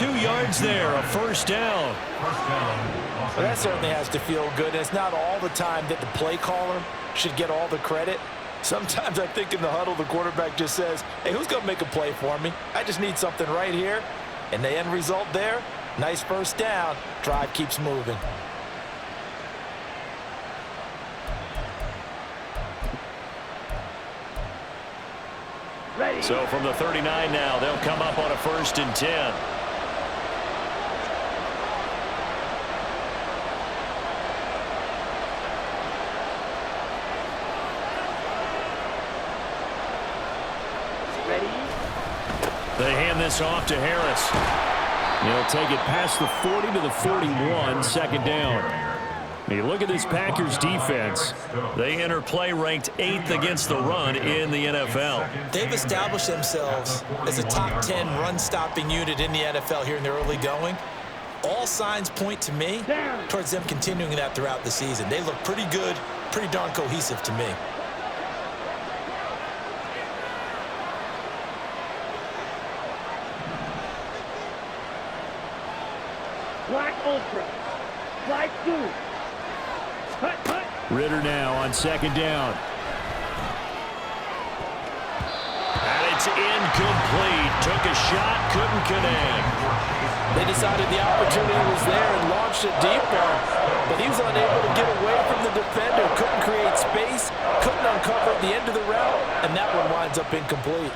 2 yards there, a first down. Well, that certainly has to feel good. It's not all the time that the play caller should get all the credit. Sometimes I think in the huddle, the quarterback just says, hey, who's going to make a play for me? I just need something right here. And the end result there, nice first down. Drive keeps moving. So from the 39 now, they'll come up on a 1st and 10. They hand this off to Harris. He'll take it past the 40 to the 41, 2nd down. You look at this Packers defense. They enter play ranked 8th against the run in the NFL. They've established themselves as a top 10 run-stopping unit in the NFL here in the early going. All signs point to me towards them continuing that throughout the season. They look pretty good, pretty darn cohesive to me. Black Ultra. Black 2. Ritter now on 2nd down. And it's incomplete. Took a shot, couldn't connect. They decided the opportunity was there and launched it deeper, but he was unable to get away from the defender. Couldn't create space, couldn't uncover at the end of the route, and that one winds up incomplete.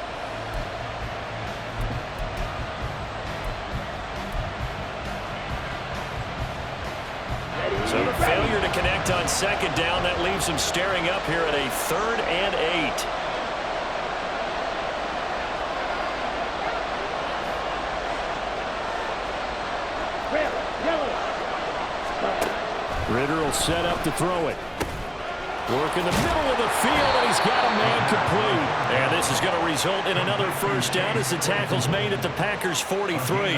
So the failure to connect on 2nd down, that leaves him staring up here at a 3rd and 8. Ritter will set up to throw it. Work in the middle of the field, and he's got a man complete. And this is going to result in another first down as the tackle's made at the Packers' 43.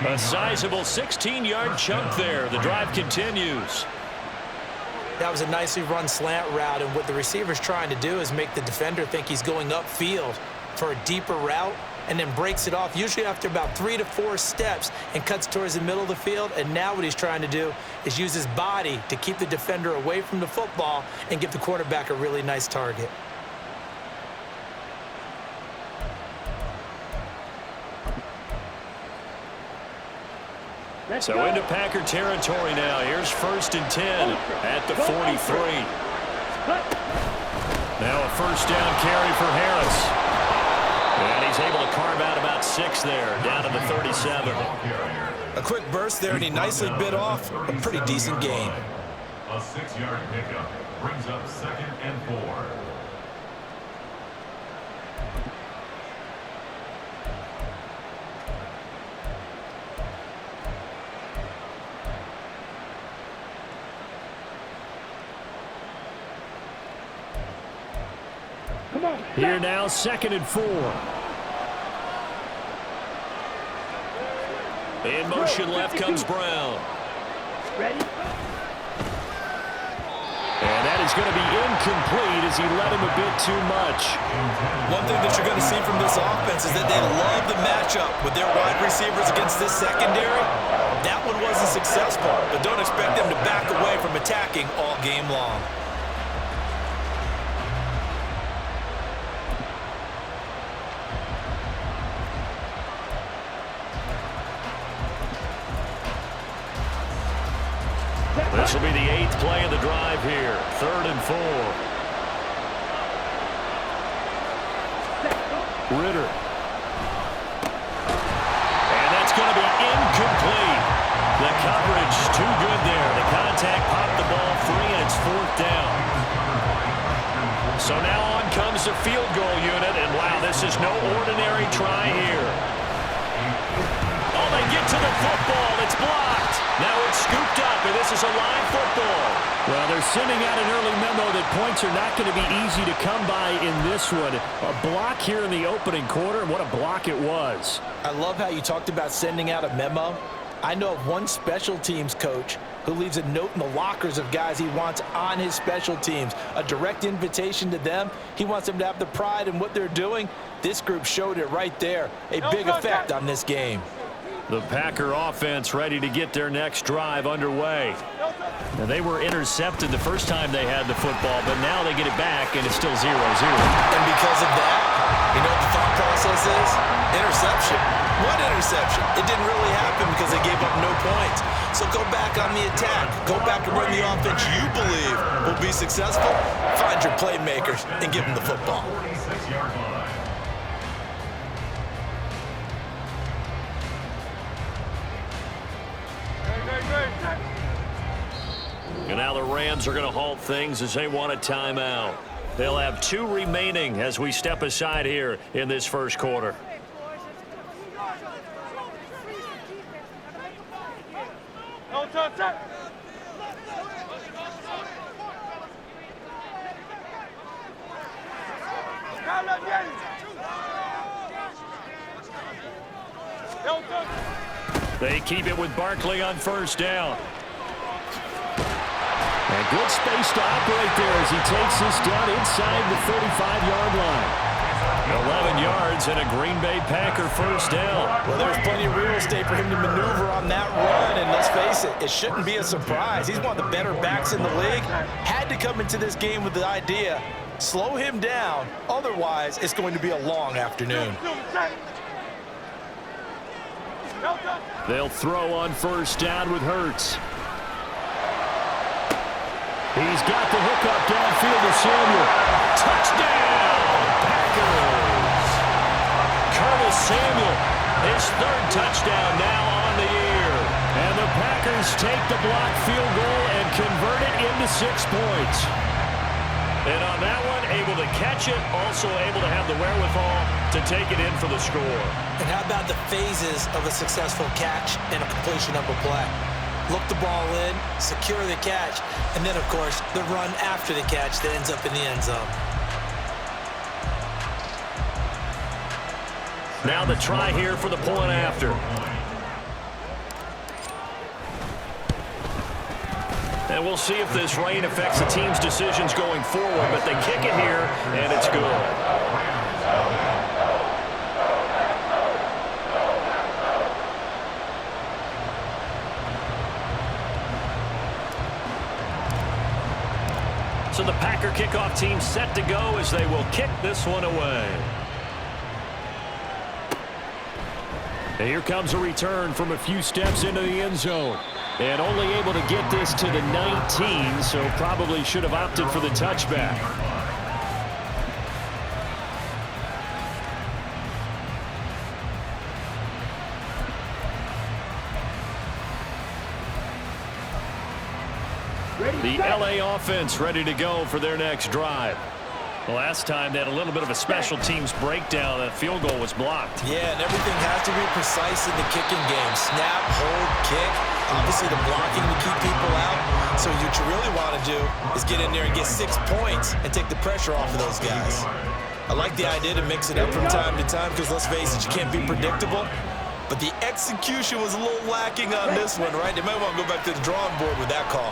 A sizable 16-yard chunk there. The drive continues. That was a nicely run slant route, and what the receiver's trying to do is make the defender think he's going upfield for a deeper route, and then breaks it off, usually after about 3 to 4 steps, and cuts towards the middle of the field. And now what he's trying to do is use his body to keep the defender away from the football and give the quarterback a really nice target. So into Packer territory now. Here's 1st and 10 at the 43. Now a first down carry for Harris. And he's able to carve out about 6 there, down to the 37. A quick burst there, and he nicely bit off a pretty decent gain. A 6-yard pickup brings up 2nd and 4. Here now, 2nd and 4. In motion left comes Brown. Ready? And that is going to be incomplete as he let him a bit too much. One thing that you're going to see from this offense is that they love the matchup with their wide receivers against this secondary. That one wasn't successful, but don't expect them to back away from attacking all game long. This will be the 8th play of the drive here. 3rd and 4. Ritter. And that's going to be incomplete. The coverage too good there. The contact popped the ball free, and it's 4th down. So now on comes the field goal unit, and wow, this is no ordinary try here. Oh, they get to the football. It's blocked. Now it's scooped up, and this is a live football. Well, they're sending out an early memo that points are not going to be easy to come by in this one. A block here in the opening quarter, and what a block it was. I love how you talked about sending out a memo. I know of one special teams coach who leaves a note in the lockers of guys he wants on his special teams, a direct invitation to them. He wants them to have the pride in what they're doing. This group showed it right there, a big effect on this game. The Packer offense ready to get their next drive underway. Now, they were intercepted the first time they had the football, but now they get it back, and it's still 0-0. And because of that, you know what the thought process is? Interception. What interception? It didn't really happen because they gave up no points. So go back on the attack. Go back and run the offense you believe will be successful. Find your playmakers and give them the football. 46-yard line. And now the Rams are going to halt things as they want a timeout. They'll have 2 remaining as we step aside here in this first quarter. They keep it with Barkley on first down. And good space to operate there as he takes this down inside the 35-yard line. 11 yards and a Green Bay Packer first down. Well, there's plenty of real estate for him to maneuver on that run, and let's face it, it shouldn't be a surprise. He's one of the better backs in the league. Had to come into this game with the idea, slow him down, otherwise it's going to be a long afternoon. They'll throw on first down with Hurts. He's got the hook up downfield to Samuel. Touchdown, Packers! Curtis Samuel, his 3rd touchdown now on the year. And the Packers take the blocked field goal and convert it into 6 points. And on that one, able to catch it, also able to have the wherewithal to take it in for the score. And how about the phases of a successful catch and a completion of a play? Look the ball in, secure the catch, and then, of course, the run after the catch that ends up in the end zone. Now the try here for the point after. And we'll see if this rain affects the team's decisions going forward, but they kick it here, and it's good. So the Packer kickoff team set to go as they will kick this one away. And here comes a return from a few steps into the end zone. And only able to get this to the 19, so probably should have opted for the touchback. The LA offense ready to go for their next drive. The last time they had a little bit of a special teams breakdown. That field goal was blocked. Yeah, and everything has to be precise in the kicking game. Snap, hold, kick. Obviously the blocking to keep people out. So what you really want to do is get in there and get 6 points and take the pressure off of those guys. I like the idea to mix it up from time to time because let's face it, you can't be predictable. But the execution was a little lacking on this one, right? They might want to go back to the drawing board with that call.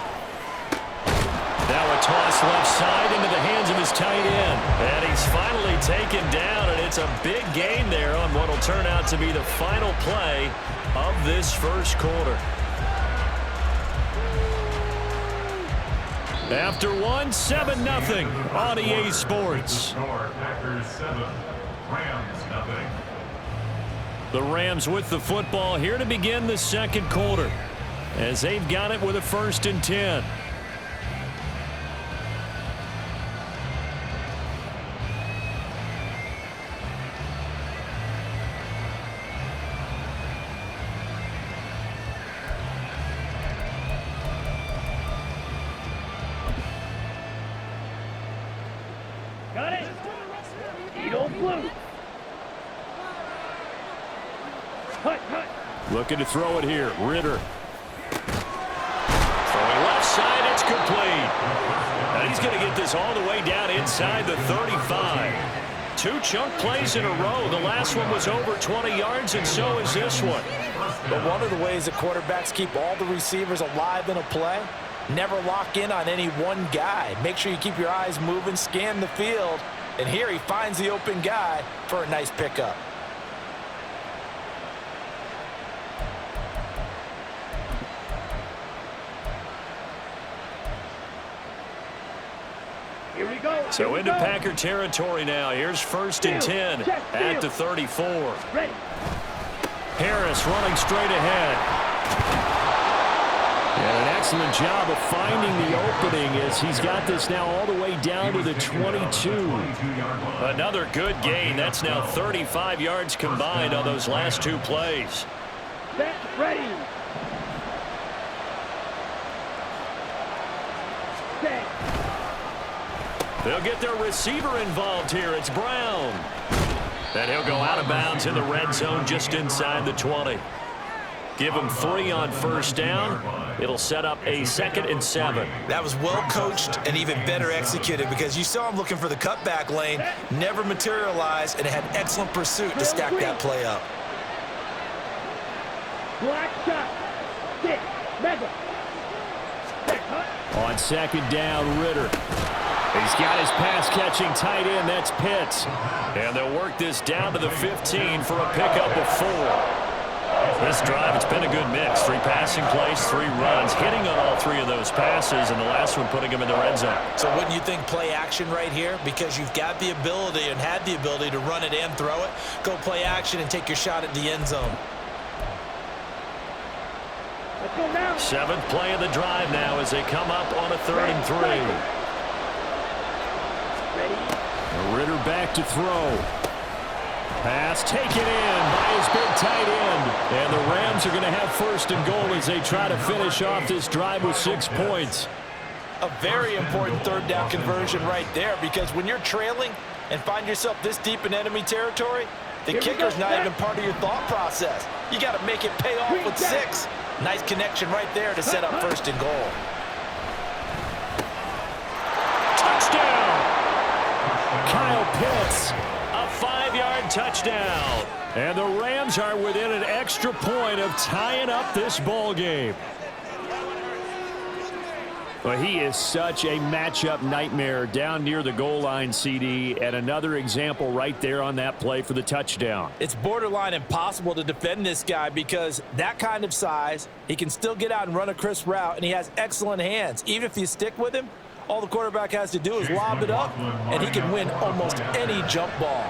Now a toss left side into the hands of his tight end. And he's finally taken down, and it's a big gain there on what will turn out to be the final play of this first quarter. After one, 7-0 on EA Sports. Packers 7, Rams 0. The Rams with the football here to begin the second quarter as they've got it with a 1st and 10. Got it. Edo blue. Hut, hut. Looking to throw it here. Ritter. Throwing left side. It's complete. And he's going to get this all the way down inside the 35. 2 chunk plays in a row. The last one was over 20 yards, and so is this one. But one of the ways that quarterbacks keep all the receivers alive in a play, never lock in on any one guy. Make sure you keep your eyes moving, scan the field, and here he finds the open guy for a nice pickup. Here we go. So into Packer territory now. Here's 1st and 10 at the 34. Ready. Harris running straight ahead. And an excellent job of finding the opening as he's got this now all the way down to the 22. Another good gain. That's now 35 yards combined on those last 2 plays. Set. Ready. Set. They'll get their receiver involved here. It's Brown. And he'll go out of bounds in the red zone just inside the 20. Give him 3 on 1st down. It'll set up a 2nd and 7. That was well coached and even better executed because you saw him looking for the cutback lane, never materialized, and had excellent pursuit to stack that play up. Black shot. Stick. Mega. On 2nd down, Ritter. He's got his pass-catching tight end. That's Pitts. And they'll work this down to the 15 for a pickup of 4. This drive, it's been a good mix. 3 passing plays, 3 runs, hitting on all 3 of those passes, and the last one putting him in the red zone. So wouldn't you think play action right here? Because you've got the ability and had the ability to run it and throw it. Go play action and take your shot at the end zone. Let's go now. 7th play of the drive now as they come up on a 3rd and 3. Ready. Ritter back to throw. Pass taken in by his big tight end. And the Rams are going to have 1st and goal as they try to finish off this drive with 6 points. A very important 3rd down conversion right there because when you're trailing and find yourself this deep in enemy territory, the kicker's not even part of your thought process. You got to make it pay off with 6. Nice connection right there to set up 1st and goal. Touchdown! Kyle Pitts. A 5-yard touchdown. And the Rams are within an extra point of tying up this ball game. Well, he is such a matchup nightmare down near the goal line, CD, and another example right there on that play for the touchdown. It's borderline impossible to defend this guy because that kind of size, he can still get out and run a crisp route, and he has excellent hands. Even if you stick with him, all the quarterback has to do is lob it up, and he can win almost any jump ball.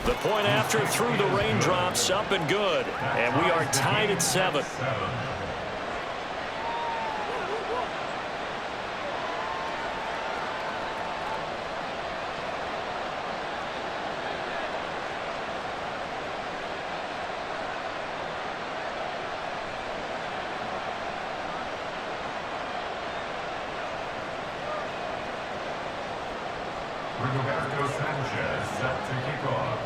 The point after through the raindrops, up and good. And we are tied at 7. Rigoberto Sanchez set to kick off.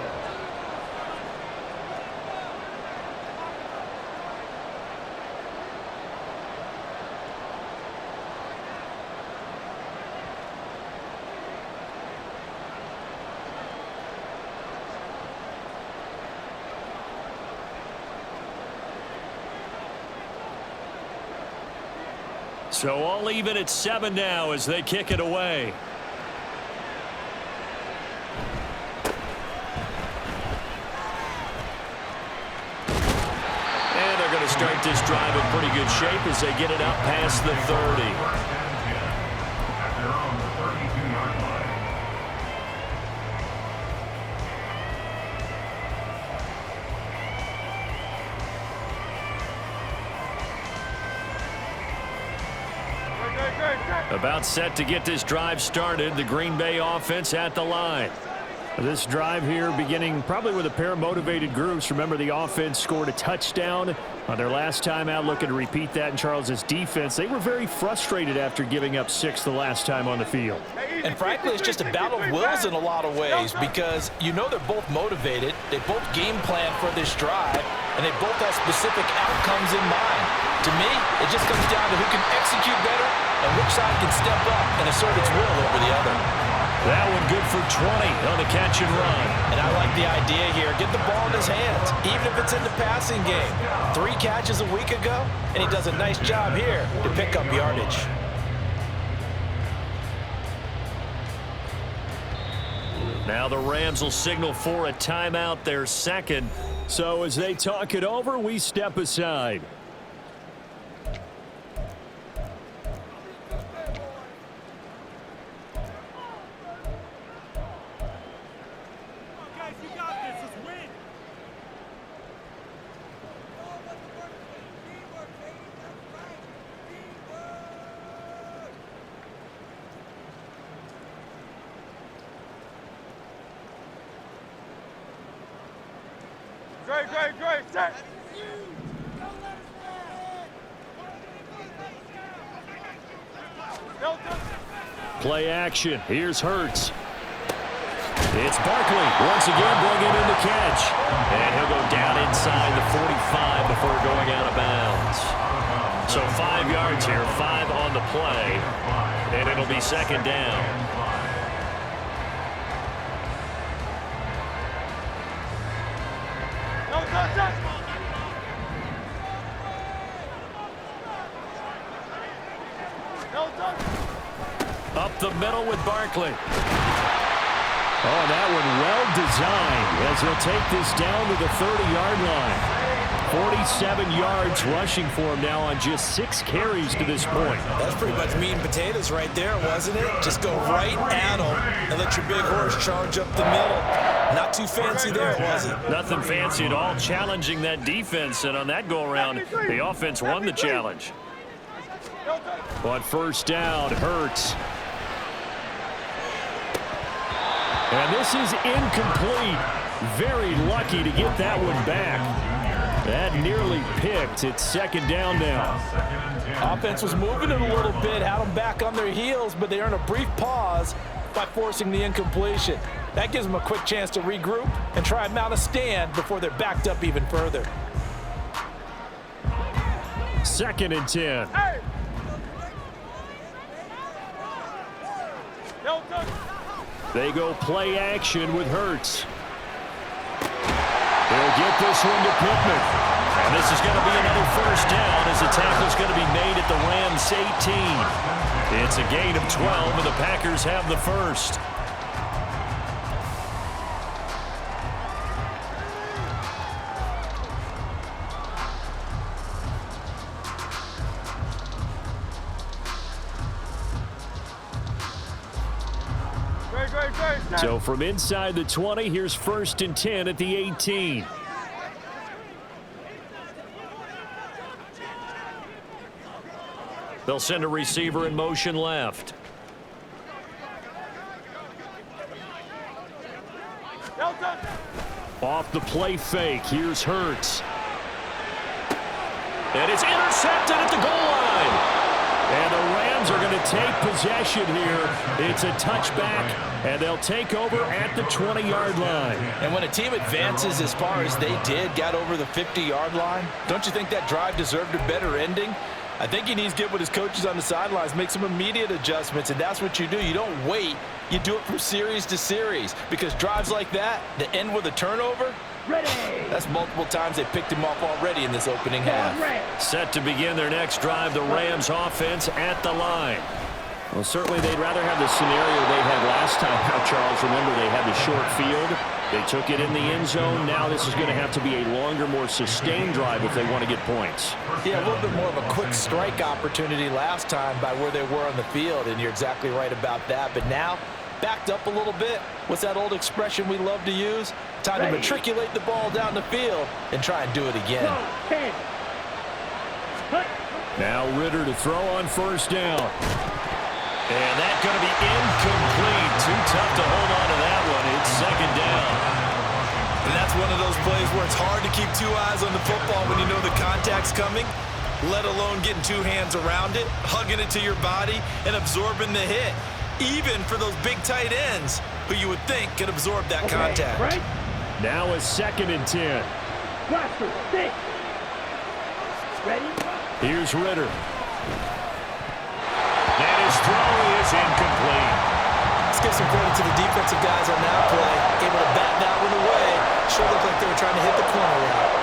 So all even at 7 now as they kick it away. And they're going to start this drive in pretty good shape as they get it up past the 30. At their own 32-yard line. About set to get this drive started. The Green Bay offense at the line. This drive here beginning probably with a pair of motivated groups. Remember, the offense scored a touchdown on their last time out. Looking to repeat that in Charles's defense. They were very frustrated after giving up 6 the last time on the field. And frankly, it's just a battle of wills in a lot of ways because you know they're both motivated. They both game plan for this drive, and they both have specific outcomes in mind. To me, it just comes down to who can execute better and which side can step up and assert its will over the other. That one good for 20 on the catch and run. And I like the idea here. Get the ball in his hands, even if it's in the passing game. 3 catches a week ago, and he does a nice job here to pick up yardage. Now the Rams will signal for a timeout, their second. So as they talk it over, we step aside. Great, set. Play action. Here's Hurts. It's Barkley once again bringing in the catch. And he'll go down inside the 45 before going out of bounds. So 5 yards here, 5 on the play. And it'll be second down. Up the middle with Barkley. Oh, that one well designed as he'll take this down to the 30-yard line. 47 yards rushing for him now on just 6 carries to this point. That's pretty much meat and potatoes right there, wasn't it? Just go right at him and let your big horse charge up the middle. Not too fancy there, was it? Nothing fancy at all, challenging that defense, and on that go-around, the offense won the challenge. On first down, Hurts. And this is incomplete. Very lucky to get that one back. That nearly picked. It's second down now. Offense was moving it a little bit, had them back on their heels, but they earned a brief pause by forcing the incompletion. That gives them a quick chance to regroup and try and mount a stand before they're backed up even further. Second and 10. They go play action with Hurts. They'll get this one to Pittman. And this is going to be another first down as the tackle's going to be made at the Rams 18. It's a gain of 12, and the Packers have the first. So from inside the 20, here's first and 10 at the 18. They'll send a receiver in motion left. Off the play fake, here's Hurts. And it's intercepted at the goal line. And the Rams are going to take possession here. It's a touchback, and they'll take over at the 20-yard line. And when a team advances as far as they did, got over the 50-yard line, don't you think that drive deserved a better ending? I think he needs to get with his coaches on the sidelines, make some immediate adjustments, and that's what you do. You don't wait. You do it from series to series, because drives like that end with a turnover, Ready. that's multiple times they picked him off already in this opening half. Set to begin their next drive, the Rams offense at the line. Well, certainly they'd rather have the scenario they had last time. Now, Charles, remember they had the short field. They took it in the end zone. Now this is going to have to be a longer, more sustained drive if they want to get points. Yeah, a little bit more of a quick strike opportunity last time by where they were on the field, and you're exactly right about that. But now, backed up a little bit. What's that old expression we love to use? Time to matriculate the ball down the field and try and do it again. Now Ritter to throw on first down. And that's going to be incomplete. Too tough to hold on to that one. It's second down. And that's one of those plays where it's hard to keep 2 eyes on the football when you know the contact's coming, let alone getting 2 hands around it, hugging it to your body, and absorbing the hit. Even for those big tight ends who you would think could absorb that contact. Right. Now a second and 10. Blaster, stick. Ready? Here's Ritter. And his throw is incomplete. Let's give some credit to the defensive guys on that play. Able to bat that one away. Sure looked like they were trying to hit the corner route.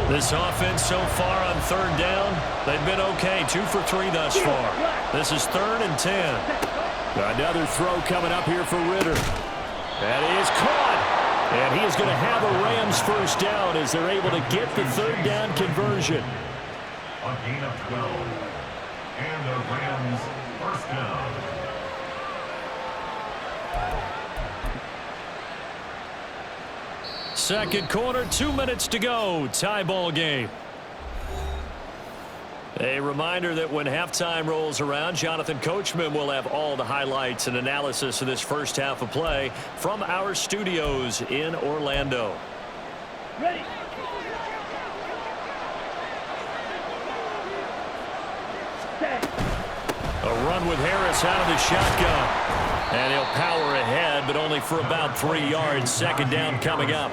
This offense so far on third down, they've been okay. 2 for 3 thus far. This is 3rd and 10. Another throw coming up here for Ritter. That is caught. And he is going to have a Rams first down as they're able to get the third down conversion. A gain of 12. And the Rams first down. Second quarter, 2 minutes to go. Tie ball game. A reminder that when halftime rolls around, Jonathan Coachman will have all the highlights and analysis of this first half of play from our studios in Orlando. Ready. Set. A run with Harris out of the shotgun. And he'll power ahead, but only for about 3 yards. Second down coming up.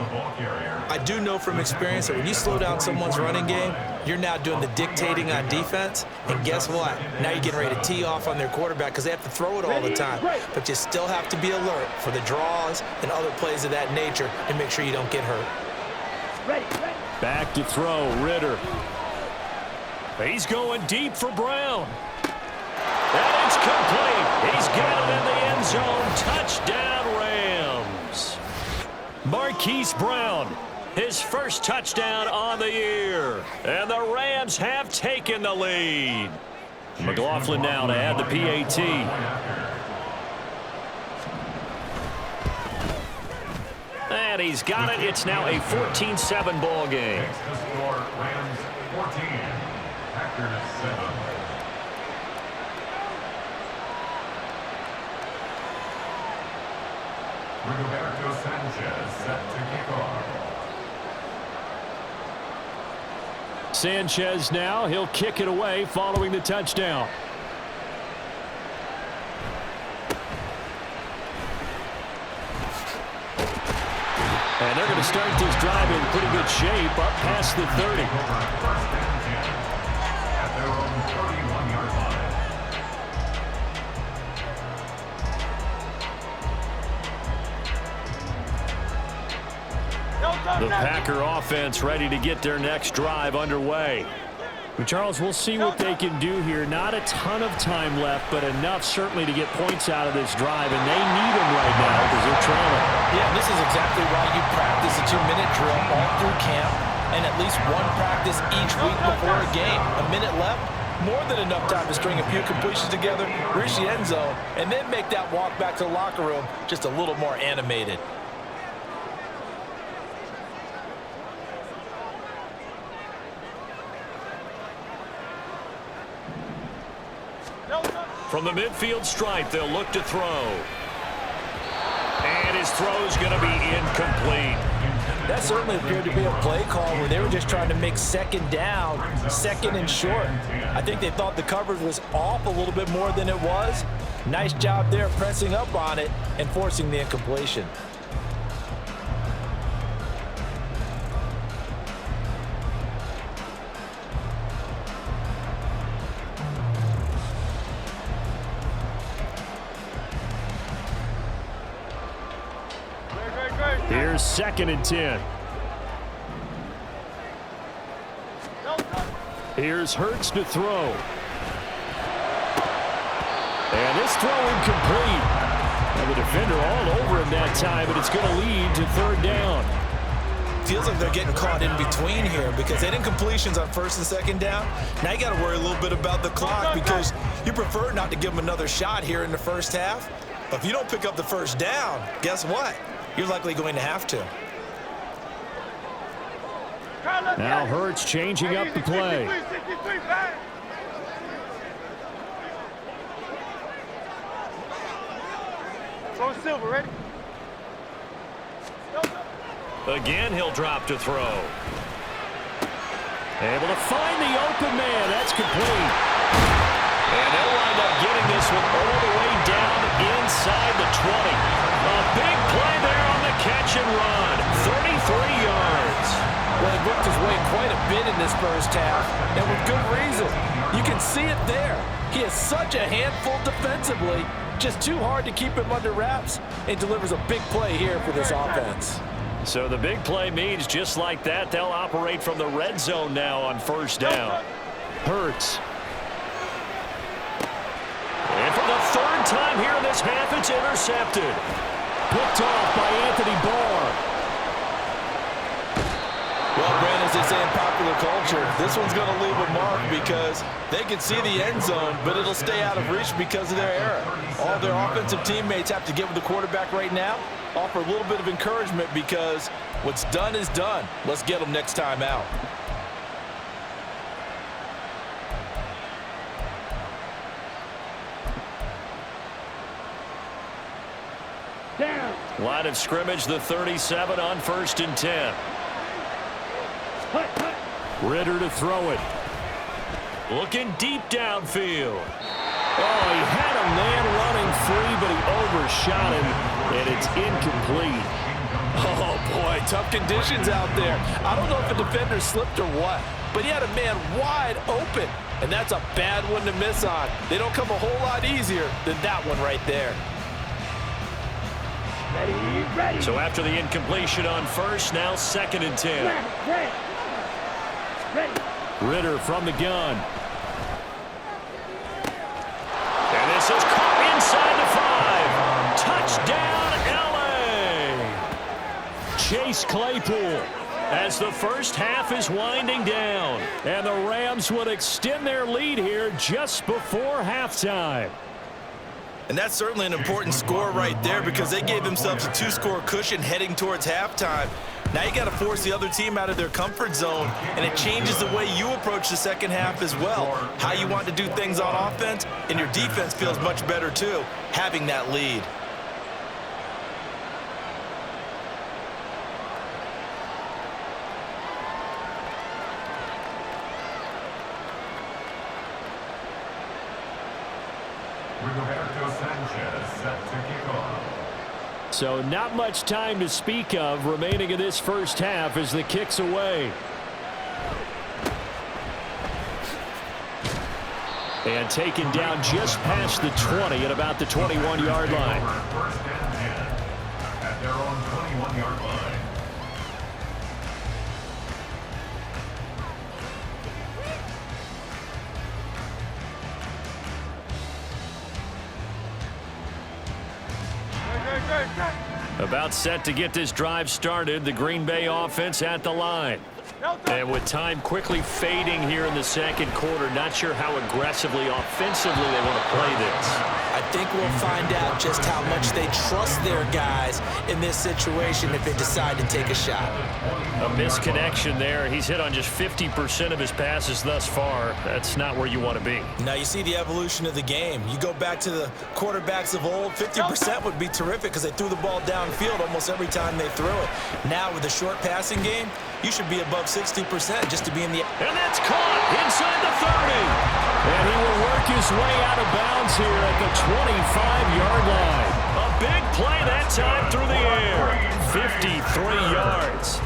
I do know from experience that when you slow down someone's running game, you're now doing the dictating on defense. And guess what? Now you're getting ready to tee off on their quarterback because they have to throw it all the time. But you still have to be alert for the draws and other plays of that nature to make sure you don't get hurt. Ready. Back to throw, Ritter. He's going deep for Brown. And it's complete. He's got it in the end zone. Touchdown, Rams. Marquise Brown, his first touchdown on the year. And the Rams have taken the lead. McLaughlin now to add the PAT. And he's got it. It's now a 14-7 ball game. Next to score, Rams 14, Packers 7. Roberto Sanchez set to kick off. Sanchez now, he'll kick it away following the touchdown. And they're going to start this drive in pretty good shape up past the 30. First and 10 at their own 31-yard line. The Packer offense ready to get their next drive underway. Well, Charles, we'll see what they can do here. Not a ton of time left, but enough certainly to get points out of this drive, and they need them right now because they're trailing. Yeah, this is exactly why you practice a 2-minute drill all through camp and at least one practice each week before a game. A minute left, more than enough time to string a few completions together, reach the end zone, and then make that walk back to the locker room just a little more animated. From the midfield stripe, they'll look to throw. And his throw's going to be incomplete. That certainly appeared to be a play call where they were just trying to make second down, second and short. I think they thought the coverage was off a little bit more than it was. Nice job there pressing up on it and forcing the incompletion. Here's second and 10. Here's Hurts to throw. And this throw incomplete. And the defender all over him that time, but it's going to lead to third down. Feels like they're getting caught in between here because they didn't completions on first and second down. Now you got to worry a little bit about the clock because you prefer not to give them another shot here in the first half. But if you don't pick up the first down, guess what? You're likely going to have to. Now Hurts changing up the play. Throw Silver, ready? Again, he'll drop to throw. Able to find the open man. That's complete. And they'll wind up getting this one all the way down inside the 20. A big play there on the catch and run. 33 yards. Well, he worked his way quite a bit in this first half, and with good reason. You can see it there. He is such a handful defensively, just too hard to keep him under wraps, and delivers a big play here for this offense. So the big play means just like that, they'll operate from the red zone now on first down. Hurts. And for the third time here in this half, it's intercepted. Picked off by Anthony Barr. Well, Brandon, as they say in popular culture, this one's going to leave a mark because they can see the end zone, but it'll stay out of reach because of their error. All their offensive teammates have to get with the quarterback right now offer a little bit of encouragement because what's done is done. Let's get them next time out. Down. Line of scrimmage, the 37 on 1st and 10. Hut, hut. Ritter to throw it. Looking deep downfield. Oh, he had a man running free, but he overshot him, and it's incomplete. Oh, boy, tough conditions out there. I don't know if a defender slipped or what, but he had a man wide open, and that's a bad one to miss on. They don't come a whole lot easier than that one right there. Ready, ready. So after the incompletion on 1st, now 2nd and 10. Ready. Ready. Ritter from the gun. And this is caught inside the 5. Touchdown, L.A. Chase Claypool as the first half is winding down. And the Rams would extend their lead here just before halftime. And that's certainly an important score right there because they gave themselves a 2-score cushion heading towards halftime. Now you got to force the other team out of their comfort zone, and it changes the way you approach the second half as well. How you want to do things on offense, and your defense feels much better too, having that lead. Roberto Sanchez set to kick off. So not much time to speak of remaining in this first half as the kick's away. And taken down just past the 20 at about the 21-yard line. First and 10 at their own 21-yard line. About set to get this drive started, the Green Bay offense at the line. And with time quickly fading here in the second quarter, not sure how aggressively, offensively they want to play this. I think we'll find out just how much they trust their guys in this situation if they decide to take a shot. A misconnection there. He's hit on just 50% of his passes thus far. That's not where you want to be. Now you see the evolution of the game. You go back to the quarterbacks of old, 50% would be terrific because they threw the ball downfield almost every time they threw it. Now with the short passing game, you should be above 60% just to be in the... And that's caught inside the 30. And he will work his way out of bounds here at the 25-yard line. A big play that time through the air. 53 yards.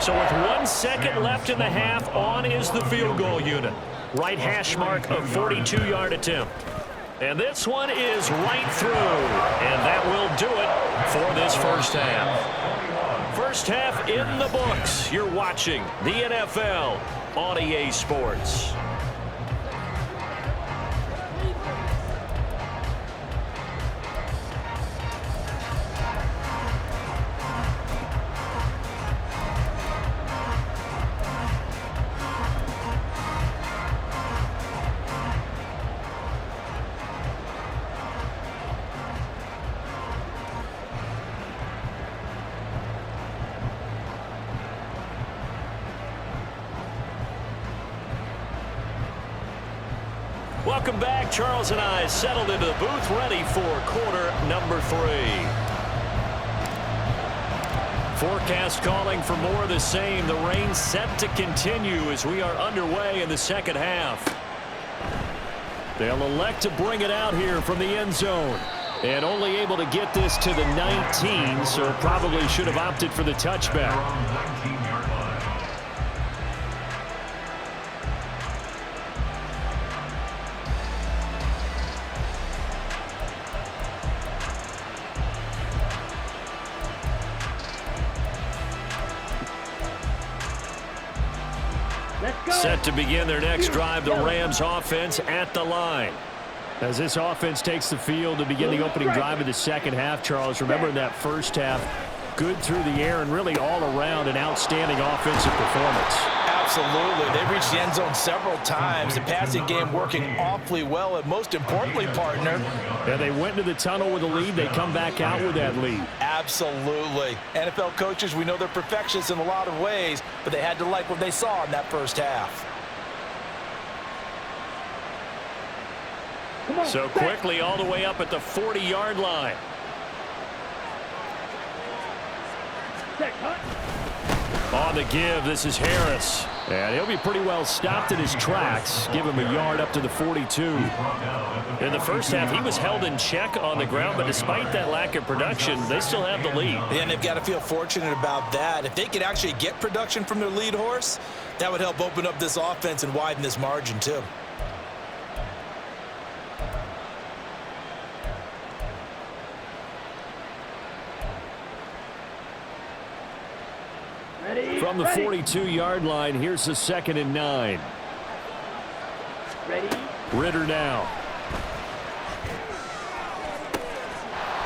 So with 1 second left in the half, on is the field goal unit. Right hash mark of 42-yard attempt. And this one is right through. And that will do it for this first half. First half in the books. You're watching the NFL on EA Sports. Welcome back. Charles and I settled into the booth, ready for quarter number 3. Forecast calling for more of the same. The rain set to continue as we are underway in the second half. They'll elect to bring it out here from the end zone. And only able to get this to the 19, so probably should have opted for the touchback. Set to begin their next drive, the Rams offense at the line. As this offense takes the field to begin the opening drive of the second half, Charles, remember in that first half, good through the air and really all around an outstanding offensive performance. Absolutely. They've reached the end zone several times. The passing game working awfully well, and most importantly, partner. Yeah, they went to the tunnel with a lead. They come back out with that lead. Absolutely. NFL coaches, we know they're perfectionists in a lot of ways, but they had to like what they saw in that first half. Come on, So quickly all the way up at the 40-yard line. Set, cut. On the give, this is Harris. And he'll be pretty well stopped in his tracks. Give him a yard up to the 42. In the first half, he was held in check on the ground, but despite that lack of production, they still have the lead. And they've got to feel fortunate about that. If they could actually get production from their lead horse, that would help open up this offense and widen this margin too. Ready. From the 42-yard line, here's the 2nd and 9. Ready. Ritter now.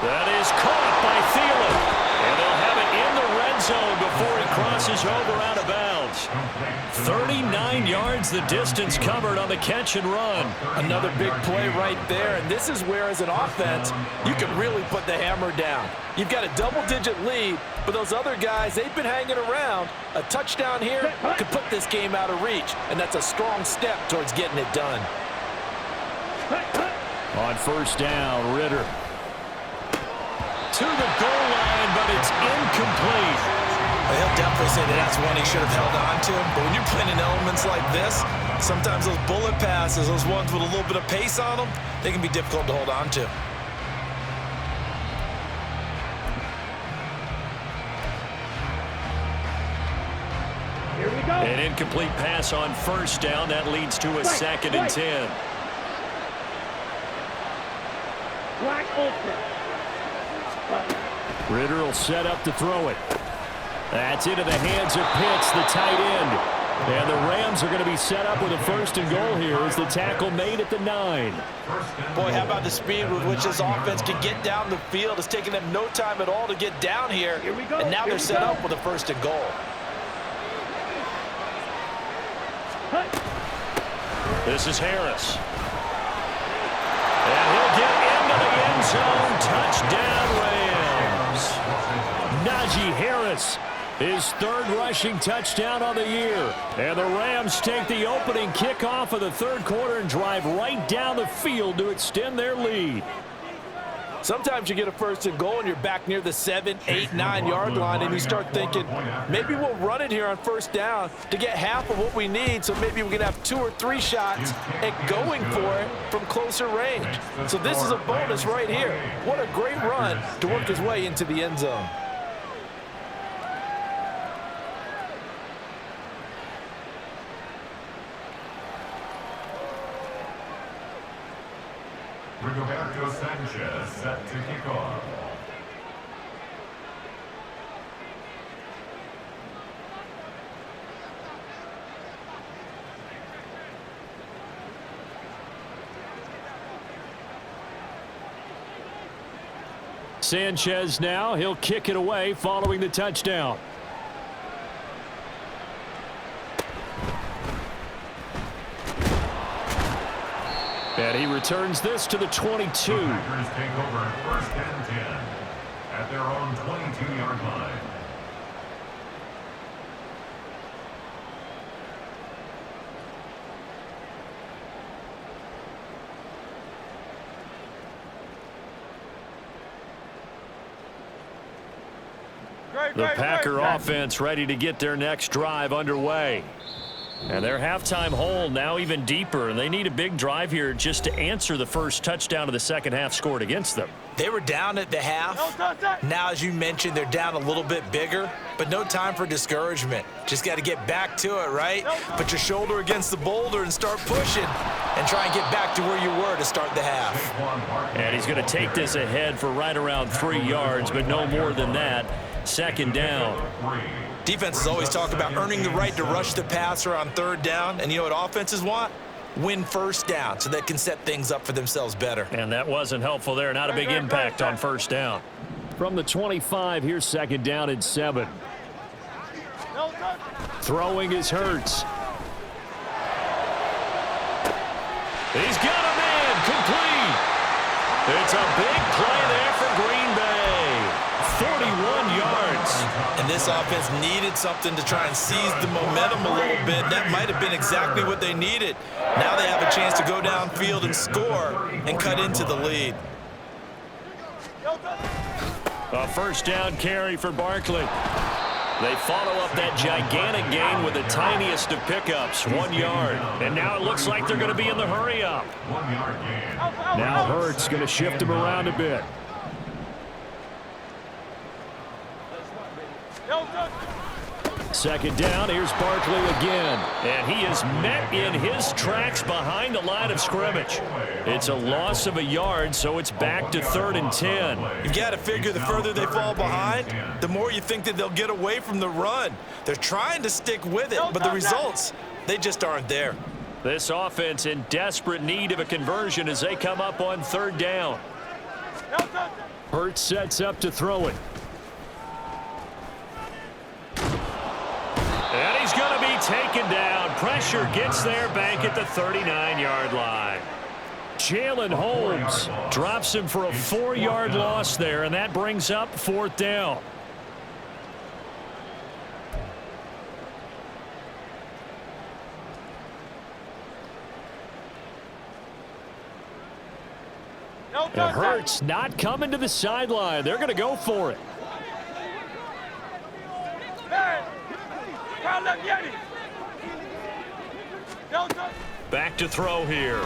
That is caught by Thielen. And they'll have it in the red zone before he crosses over out of bounds. 39 yards the distance covered on the catch and run. Another big play right there, and this is where, as an offense, you can really put the hammer down. You've got a double-digit lead, but those other guys, they've been hanging around. A touchdown here could put this game out of reach, and that's a strong step towards getting it done. On first down, Ritter. To the goal line, but it's incomplete. He'll definitely say that that's one he should have held on to. But when you're playing in elements like this, sometimes those bullet passes, those ones with a little bit of pace on them, they can be difficult to hold on to. Here we go. An incomplete pass on first down. That leads to a 2nd and 10. Black ultra. Ritter will set up to throw it. That's into the hands of Pitts, the tight end. And the Rams are going to be set up with a 1st and goal here as the tackle made at the 9. Boy, how about the speed with which this offense can get down the field? It's taking them no time at all to get down here. Here we go. And now Here they're we set go. up with a 1st and goal. This is Harris. And he'll get into the end zone. Touchdown, Rams. Najee Harris, his 3rd rushing touchdown of the year. And the Rams take the opening kickoff of the 3rd quarter and drive right down the field to extend their lead. Sometimes you get a 1st and goal and you're back near the 7, 8, 9-yard line, and you start thinking, maybe we'll run it here on 1st down to get half of what we need, so maybe we can have 2 or 3 shots at going for it from closer range. So this is a bonus right here. What a great run to work his way into the end zone. Rigoberto Sanchez set to kick off. Sanchez now, he'll kick it away following the touchdown. And he returns this to the 22. The Packers take over 1st and 10 at their own 22-yard line. The Packer offense ready to get their next drive underway. And their halftime hole now even deeper, and they need a big drive here just to answer the first touchdown of the second half scored against them. They were down at the half. Now, as you mentioned, they're down a little bit bigger, but no time for discouragement. Just got to get back to it, right? Put your shoulder against the boulder and start pushing and try and get back to where you were to start the half. And he's going to take this ahead for right around 3 yards, but no more than that. 2nd down. Defenses always talk about earning the right to rush the passer on 3rd down, and you know what offenses want? Win 1st down so they can set things up for themselves better. And that wasn't helpful there. Not a big impact on 1st down. From the 25, here's 2nd down and 7. Throwing is Hurts. He's got a man complete. It's a big play there for Green Bay. 41 yards. And this offense needed something to try and seize the momentum a little bit. That might have been exactly what they needed. Now they have a chance to go downfield and score and cut into the lead. A first down carry for Barkley. They follow up that gigantic gain with the tiniest of pickups, 1 yard. And now it looks like they're going to be in the hurry-up. 1 yard gain. Now Hurts going to shift him around a bit. Second down, here's Barkley again. And he is met in his tracks behind the line of scrimmage. It's a loss of a yard, so it's back to 3rd and 10. You've got to figure the further they fall behind, the more you think that they'll get away from the run. They're trying to stick with it, but the results, they just aren't there. This offense in desperate need of a conversion as they come up on 3rd down. Hurts sets up to throw it. And he's going to be taken down. Pressure gets there back at the 39-yard line. Jalen Holmes drops him for a 4-yard loss there, and that brings up 4th down. And Hurts not coming to the sideline. They're going to go for it. Back to throw here.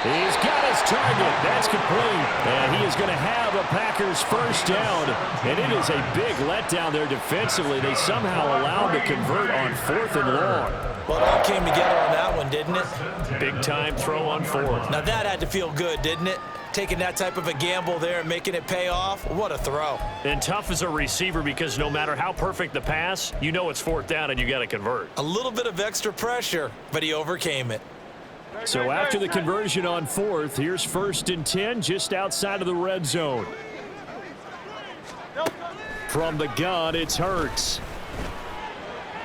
He's got his target. That's complete. And he is going to have a Packers first down. And it is a big letdown there defensively. They somehow allowed to convert on 4th and long. Well, it all came together on that one, didn't it? Big time throw on 4th. Now that had to feel good, didn't it? Taking that type of a gamble there and making it pay off. What a throw. And tough as a receiver because no matter how perfect the pass, you know it's 4th down and you got to convert. A little bit of extra pressure, but he overcame it. So after the conversion on 4th, here's 1st and 10 just outside of the red zone. From the gun, it's Hurts.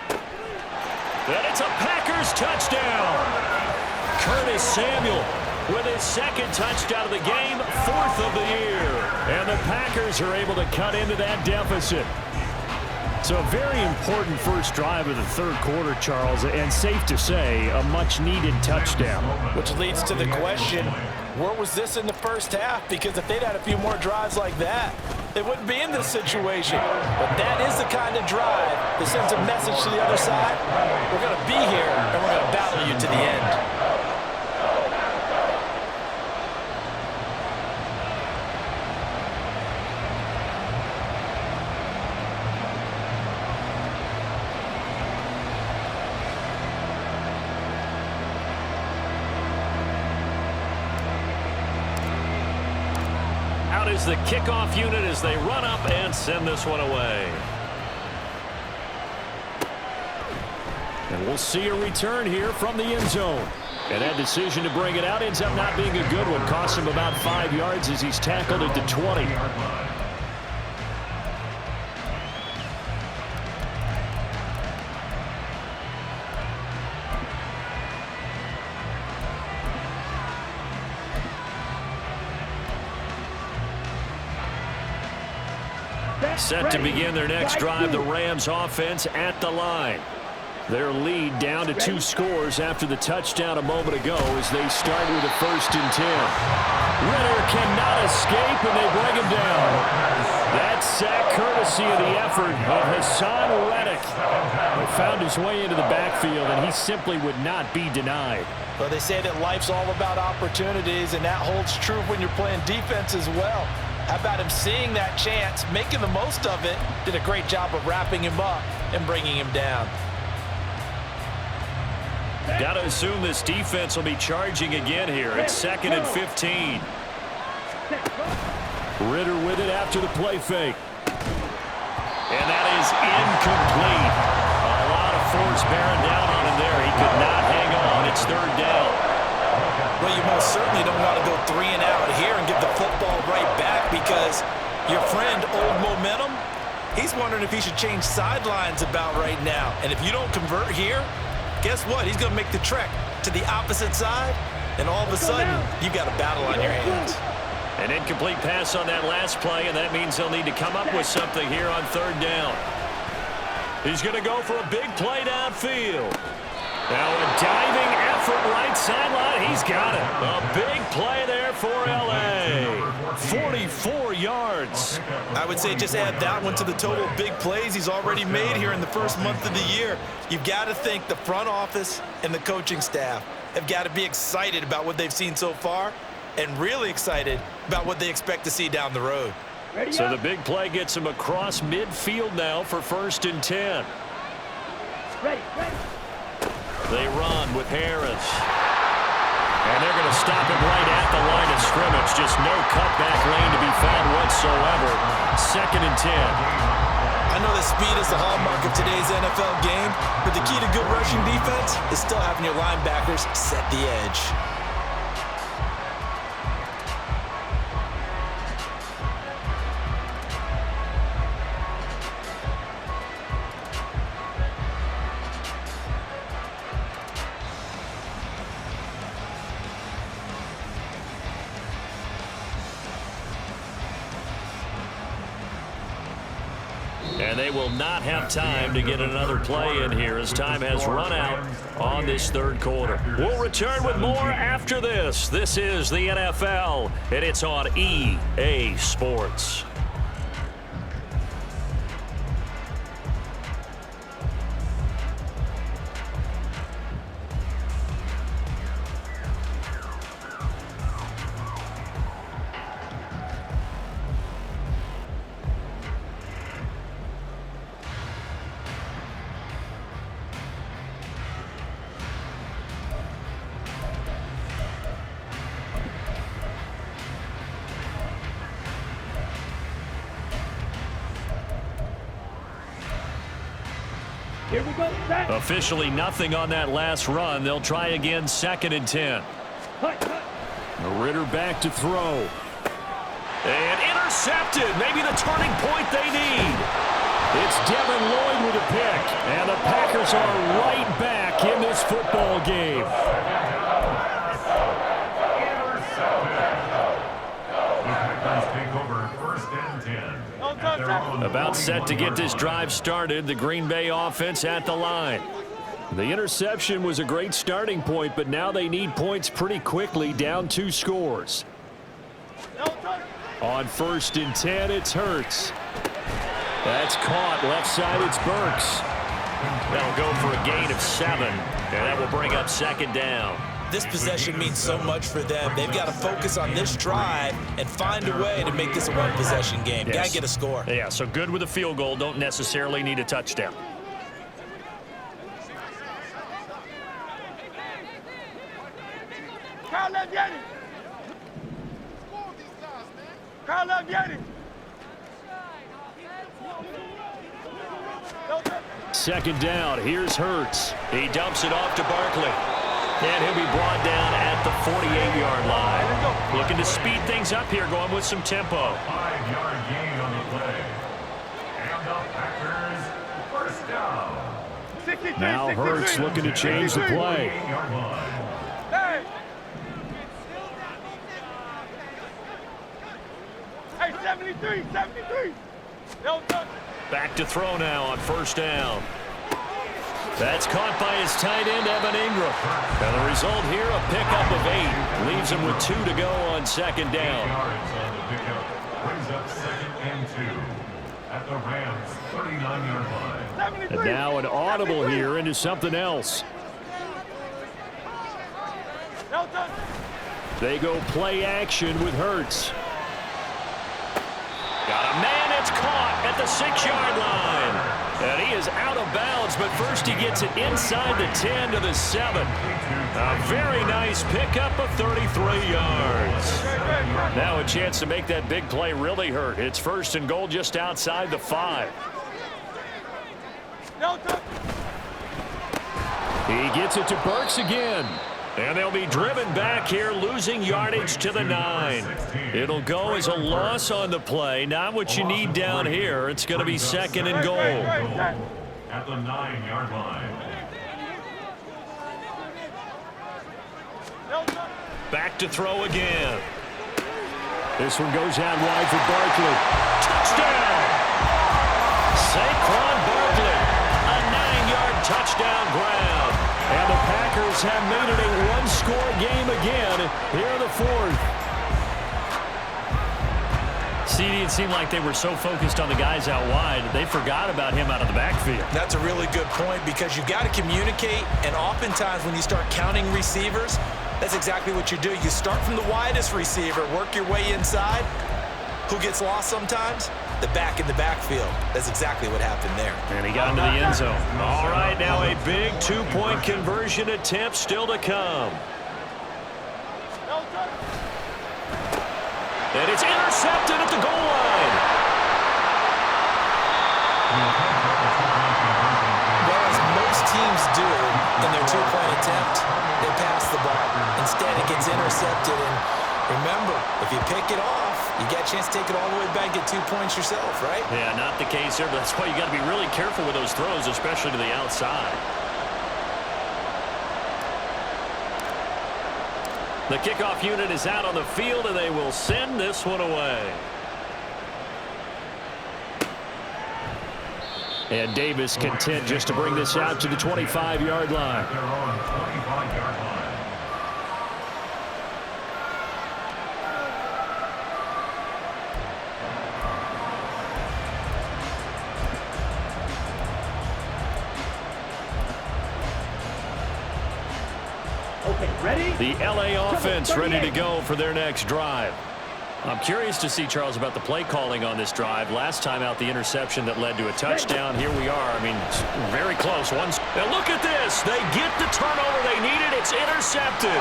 And it's a Packers touchdown. Curtis Samuel with his 2nd touchdown of the game, 4th of the year. And the Packers are able to cut into that deficit. So a very important first drive of the 3rd quarter, Charles, and safe to say, a much-needed touchdown. Which leads to the question, where was this in the first half? Because if they'd had a few more drives like that, they wouldn't be in this situation. But that is the kind of drive that sends a message to the other side. We're going to be here, and we're going to battle you to the end. Is the kickoff unit as they run up and send this one away. And we'll see a return here from the end zone. And that decision to bring it out ends up not being a good one. Costs him about 5 yards as he's tackled at the 20. Set to begin their next drive, the Rams offense at the line. Their lead down to 2 scores after the touchdown a moment ago as they start with a 1st and 10. Ritter cannot escape, and they bring him down. That sack courtesy of the effort of Hassan Reddick. He found his way into the backfield, and he simply would not be denied. Well, they say that life's all about opportunities, and that holds true when you're playing defense as well. How about him seeing that chance, making the most of it, did a great job of wrapping him up and bringing him down. Got to assume this defense will be charging again here. It's 2nd and 15. Ritter with it after the play fake. And that is incomplete. A lot of force bearing down on him there. He could not hang on. It's 3rd down. Well, you most certainly don't want to go 3 and out here and give the football right back because your friend, Old Momentum, He's wondering if he should change sidelines about right now. And if you don't convert here, guess what? He's going to make the trek to the opposite side, and all of a sudden, you've got a battle on your hands. An incomplete pass on that last play, and that means they'll need to come up with something here on third down. He's going to go for a big play downfield. Now a diving effort right sideline. He's got it. A big play there for L.A. 44 yards. I would say just add that one to the total big plays he's already made here in the first month of the year. You've got to think the front office and the coaching staff have got to be excited about what they've seen so far and really excited about what they expect to see down the road. So the big play gets him across midfield now for 1st and 10. Ready. They run with Harris. And they're going to stop him right at the line of scrimmage. Just no cutback lane to be found whatsoever. 2nd and 10. I know that speed is the hallmark of today's NFL game, but the key to good rushing defense is still having your linebackers set the edge. And they will not have time to get another play in here as time has run out on this third quarter. We'll return with more after this. This is the NFL, and it's on EA Sports. Here we go, set. Officially nothing on that last run. They'll try again 2nd and 10. Cut. Ritter back to throw. And intercepted. Maybe the turning point they need. It's Devin Lloyd with a pick. And the Packers are right back in this football game. About set to get this drive started. The Green Bay offense at the line. The interception was a great starting point, but now they need points pretty quickly, down 2 scores. On 1st and 10, it's Hurts. That's caught. Left side, it's Burks. That'll go for a gain of 7, and that will bring up 2nd down. This possession means so much for them. They've got to focus on this drive and find a way to make this a one-possession game. Yes. Got to get a score. Yeah, so good with a field goal. Don't necessarily need a touchdown. Second down. Here's Hurts. He dumps it off to Barkley. And he'll be brought down at the 48-yard line. Looking to speed things up here, going with some tempo. 5-yard gain on the play. And the Packers first down. Now Hurts looking to change the play. Hey, 73. Back to throw now on 1st down. That's caught by his tight end, Evan Ingram. And the result here, a pickup of 8. Leaves him with 2 to go on 2nd down. Yards on the pickup. Brings up 2nd and 2 at the Rams' 39-yard line. And now an audible here into something else. They go play action with Hurts. Got a man, it's caught at the 6-yard line. And he is out of bounds, but first he gets it inside the 10 to the 7. A very nice pickup of 33 yards. Now a chance to make that big play really hurt. It's 1st and goal just outside the 5. He gets it to Burks again. And they'll be driven back here, losing yardage to the 9. It'll go as a loss on the play. Not what you need down here. It's going to be 2nd and goal. At the 9-yard line. Back to throw again. This one goes out wide for Barkley. Touchdown! Saquon Barkley, a 9-yard touchdown grab. And the Packers have made it a one-score game again here in the 4th. CD, it seemed like they were so focused on the guys out wide, they forgot about him out of the backfield. That's a really good point because you've got to communicate, and oftentimes when you start counting receivers, that's exactly what you do. You start from the widest receiver, work your way inside. Who gets lost sometimes? The back in the backfield. That's exactly what happened there. And he got into the end zone. All right, now a big 2-point conversion attempt still to come. And it's intercepted at the goal line. Well, as most teams do in their 2-point attempt, they pass the ball. Instead, it gets intercepted. And remember, if you pick it off, you get a chance to take it all the way back, get 2 points yourself, right? Yeah, not the case there, but that's why you got to be really careful with those throws, especially to the outside. The kickoff unit is out on the field, and they will send this one away. And Davis content just to bring this out to the 25-yard line. Their own 25-yard line. Okay, ready? The LA offense ready to go for their next drive. I'm curious to see, Charles, about the play calling on this drive. Last time out, the interception that led to a touchdown. Here we are. I mean, it's very close. Now look at this. They get the turnover they needed. It's intercepted.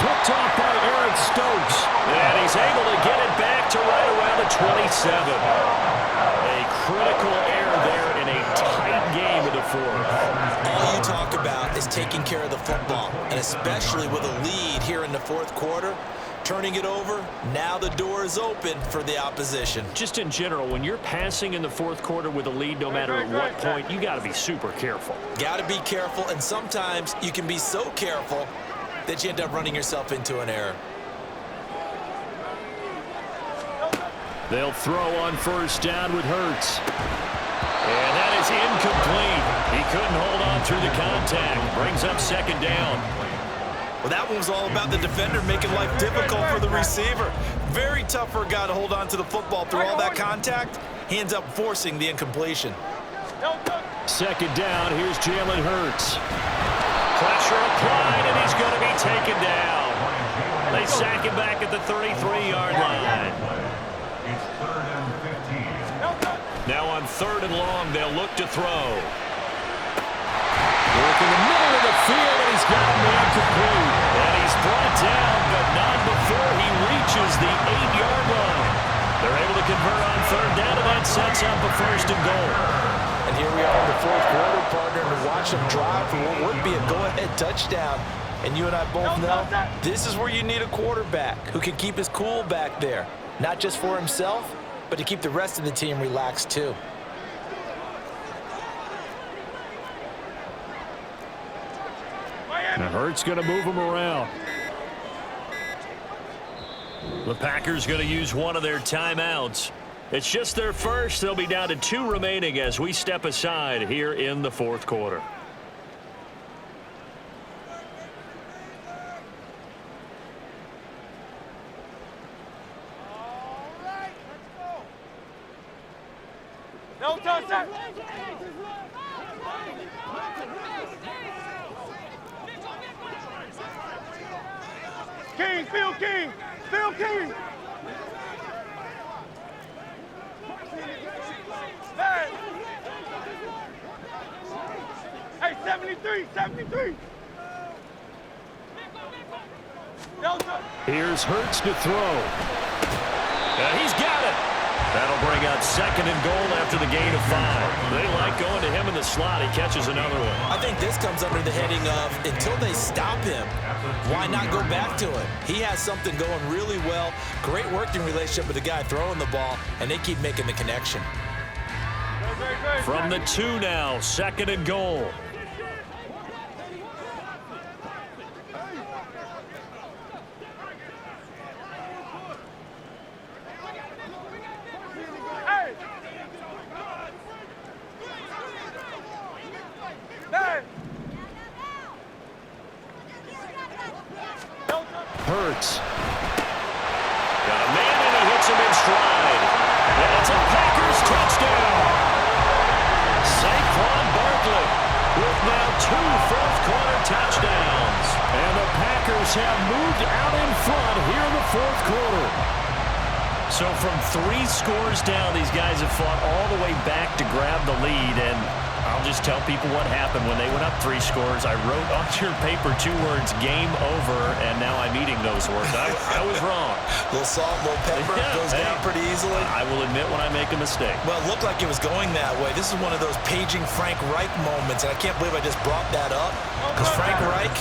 Picked off by Eric Stokes. And he's able to get it back to right around the 27. A critical error there in a tight game of the 4th. All you talk about is taking care of the football, and especially with a lead here in the 4th quarter. Turning it over, now the door is open for the opposition. Just in general, when you're passing in the 4th quarter with a lead, no matter at what point, you got to be super careful. Got to be careful, and sometimes you can be so careful that you end up running yourself into an error. They'll throw on 1st down with Hurts. And that is incomplete. He couldn't hold on through the contact. Brings up 2nd down. Well, that one was all about the defender making life difficult for the receiver. Very tough for a guy to hold on to the football through all that contact. He ends up forcing the incompletion. 2nd down, here's Jalen Hurts. Pressure applied, and he's going to be taken down. They sack him back at the 33-yard line. It's 3rd and 15. Now on 3rd and long, they'll look to throw. Working the middle of the field, and he's got a man complete. And he's brought down, but not before he reaches the 8-yard line. They're able to convert on 3rd down, and that sets up a 1st and goal. And here we are in the 4th quarter, partner, and watch them drive for what would be a go-ahead touchdown. And you and I both know this is where you need a quarterback who can keep his cool back there. Not just for himself, but to keep the rest of the team relaxed too. Now Hurts going to move him around. The Packers going to use one of their timeouts. It's just their first. They'll be down to 2 remaining as we step aside here in the 4th quarter. No touch that. King, Phil King, Phil King. Hey, 73, 73. Here's Hurts to throw. And he's got it. That'll bring out 2nd and goal after the gain of 5. They like going to him in the slot. He catches another one. I think this comes under the heading of until they stop him, why not go back to him? He has something going really well. Great working relationship with the guy throwing the ball, and they keep making the connection. From the 2 now, 2nd and goal. Hurts. Got a man and he hits him in stride. And it's a Packers touchdown. Saquon Barkley with now 2 fourth-quarter touchdowns. And the Packers have moved out in front here in the 4th quarter. So from 3 scores down, these guys have fought all the way back to grab the lead. And I'll just tell people what happened when they went up 3 scores. I wrote on your paper 2 words, game over, and now I'm eating those words. I was wrong. A little salt, a little pepper, goes down pretty easily. I will admit when I make a mistake. Well, it looked like it was going that way. This is one of those paging Frank Reich moments, and I can't believe I just brought that up because Frank Reich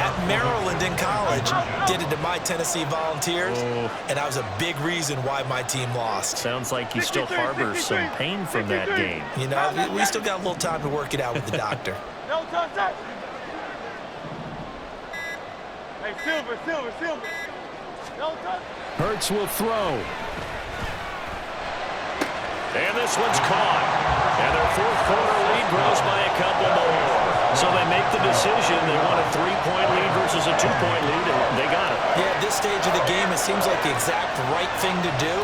at Maryland in college did it to my Tennessee Volunteers, and that was a big reason why my team lost. Sounds like you still harbor some pain from that game. You know, we still got a little time to work it out with the doctor. No touch that. Hey, Silver. No touch. Hurts will throw. And this one's caught. And their 4th quarter lead grows by a couple more. So they make the decision. They want a 3-point lead versus a 2-point lead, and they got it. Yeah, at this stage of the game, it seems like the exact right thing to do.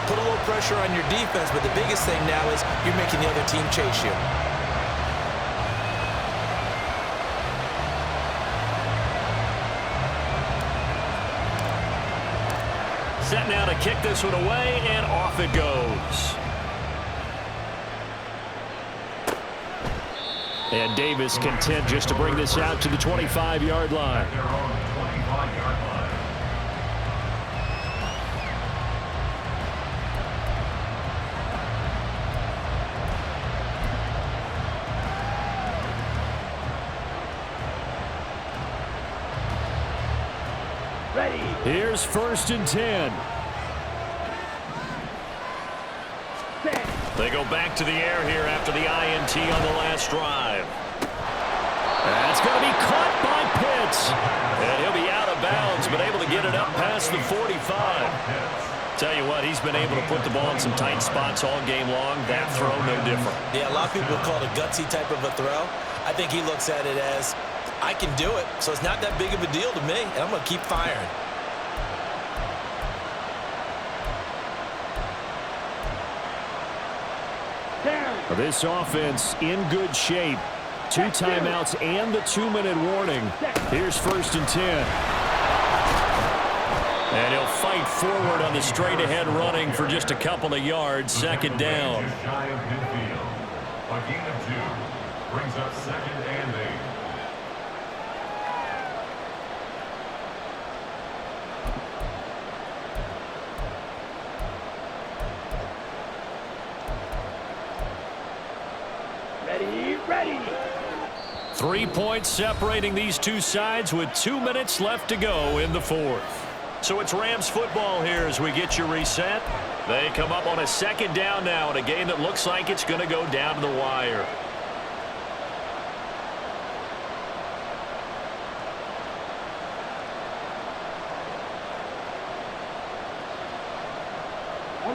Put a little pressure on your defense, but the biggest thing now is you're making the other team chase you. Set now to kick this one away, and off it goes. And Davis content just to bring this out to the 25-yard line. Their own 25-yard line. Ready. Here's 1st and 10. They go back to the air here after the INT on the last drive. That's going to be caught by Pitts. And he'll be out of bounds, but able to get it up past the 45. Tell you what, he's been able to put the ball in some tight spots all game long. That throw, no different. Yeah, a lot of people call it a gutsy type of a throw. I think he looks at it as, I can do it, so it's not that big of a deal to me, and I'm going to keep firing. This offense in good shape. 2 timeouts and the 2-minute warning. Here's 1st and 10. And he'll fight forward on the straight-ahead running for just a couple of yards. 2nd down. Just shy of midfield. A gain of 2 brings up 2nd and 8. Ready. 3 points separating these 2 sides with 2 minutes left to go in the 4th. So it's Rams football here as we get you reset. They come up on a 2nd down now in a game that looks like it's going to go down to the wire.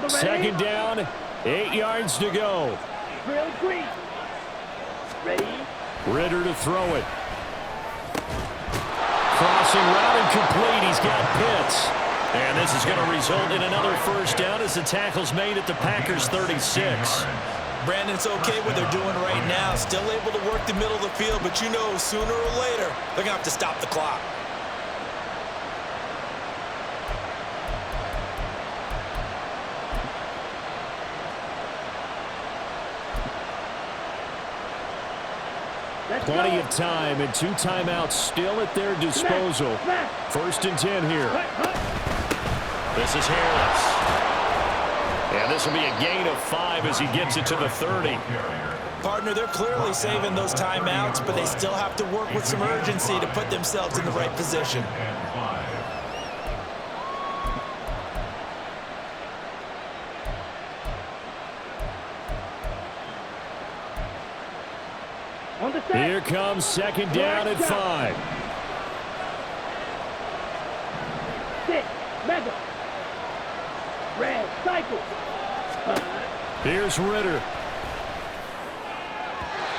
Second down, 8 yards to go. Real green. Ready. Ritter to throw it. Crossing route incomplete. He's got Pitts. And this is going to result in another 1st down as the tackle's made at the Packers 36. Brandon, it's okay what they're doing right now. Still able to work the middle of the field, but you know sooner or later they're going to have to stop the clock. Plenty of time and 2 timeouts still at their disposal. 1st and 10 here. This is Harris. And this will be a gain of 5 as he gets it to the 30. Partner, they're clearly saving those timeouts, but they still have to work with some urgency to put themselves in the right position. On the set. Here comes second down at 5. Sit. Mega. Red. Cycle. Here's Ritter.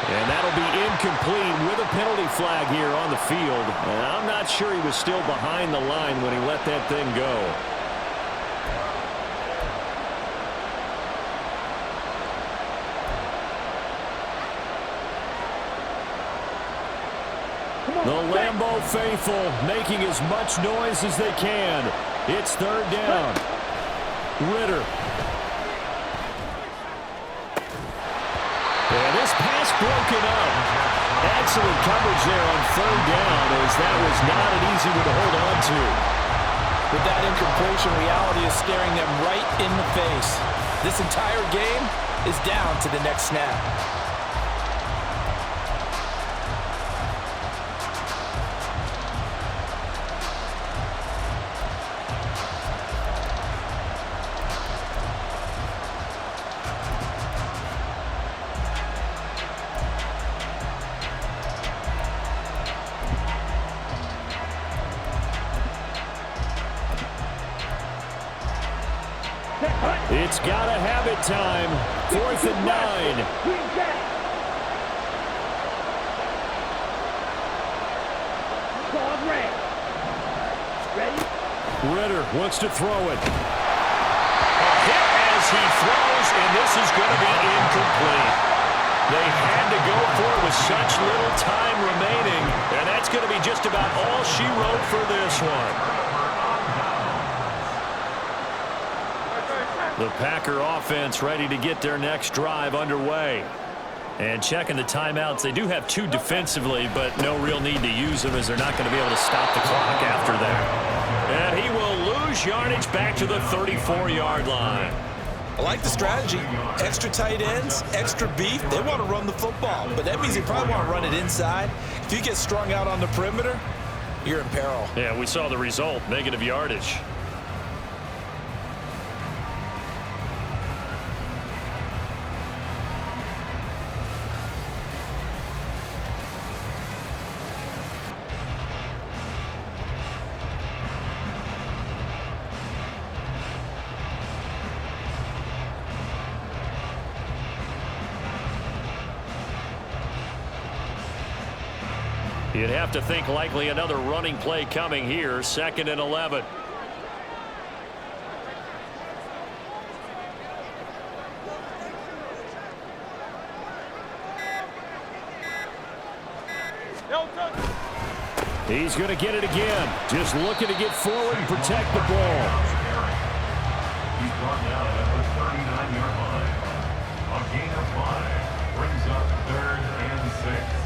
And that'll be incomplete with a penalty flag here on the field. And I'm not sure he was still behind the line when he let that thing go. The Lambeau faithful making as much noise as they can. It's third down. Ritter. And this pass broken up. Excellent coverage there on third down, as that was not an easy one to hold on to. With that incompletion, reality is staring them right in the face. This entire game is down to the next snap. It's got to have it time. 4th and 9. Ready? Ritter wants to throw it. A hit as he throws, and this is going to be incomplete. They had to go for it with such little time remaining, and that's going to be just about all she wrote for this one. The Packer offense ready to get their next drive underway. And checking the timeouts, they do have 2 defensively, but no real need to use them as they're not going to be able to stop the clock after that. And he will lose yardage back to the 34-yard line. I like the strategy. Extra tight ends, extra beef. They want to run the football, but that means they probably want to run it inside. If you get strung out on the perimeter, you're in peril. Yeah, we saw the result, negative yardage. You'd have to think likely another running play coming here. 2nd and 11. He's going to get it again. Just looking to get forward and protect the ball. He's brought down at the 39-yard line. A gain of 5 brings up 3rd and 6.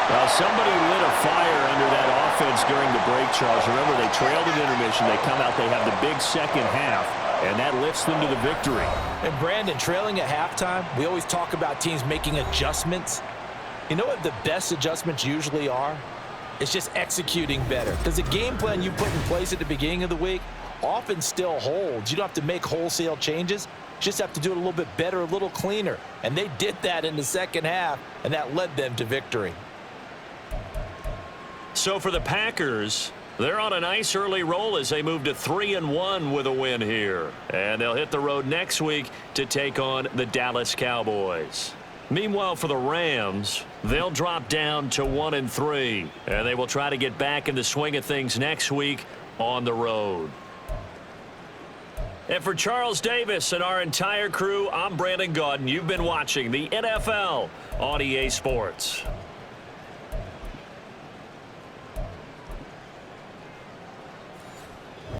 Well, somebody lit a fire under that offense during the break, Charles. Remember, they trailed at intermission. They come out, they have the big second half, and that lifts them to the victory. And Brandon, trailing at halftime, we always talk about teams making adjustments. You know what the best adjustments usually are? It's just executing better. Because the game plan you put in place at the beginning of the week often still holds. You don't have to make wholesale changes. You just have to do it a little bit better, a little cleaner. And they did that in the second half, and that led them to victory. So for the Packers, they're on a nice early roll as they move to 3-1 with a win here. And they'll hit the road next week to take on the Dallas Cowboys. Meanwhile, for the Rams, they'll drop down to 1-3. And they will try to get back in the swing of things next week on the road. And for Charles Davis and our entire crew, I'm Brandon Gaudin. You've been watching the NFL on EA Sports.